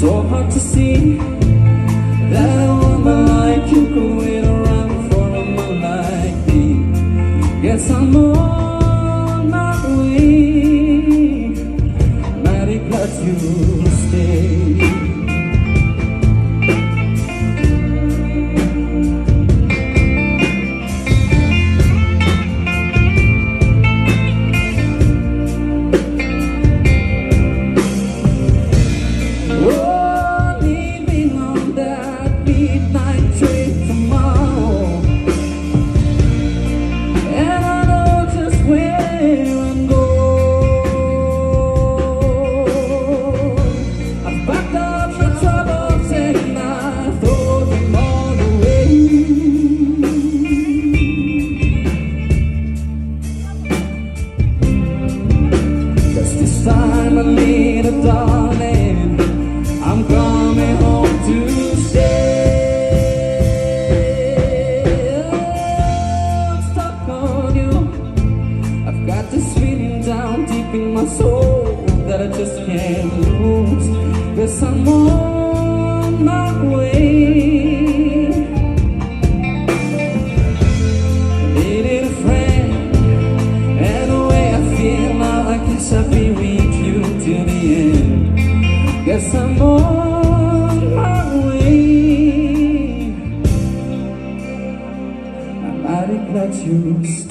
so hard to see that a woman like you could wait around for a man like me. Guess I'm on my way, mighty glad you stayed. This time I need a darling, I'm coming home to stay. I'm stuck on you, I've got this feeling down deep in my soul that I just can't lose. Guess I'm on my way. I needed a friend, and the way I feel now, I guess I'll be with you till the end. Guess I'm on my way. I'm mighty glad you stayed.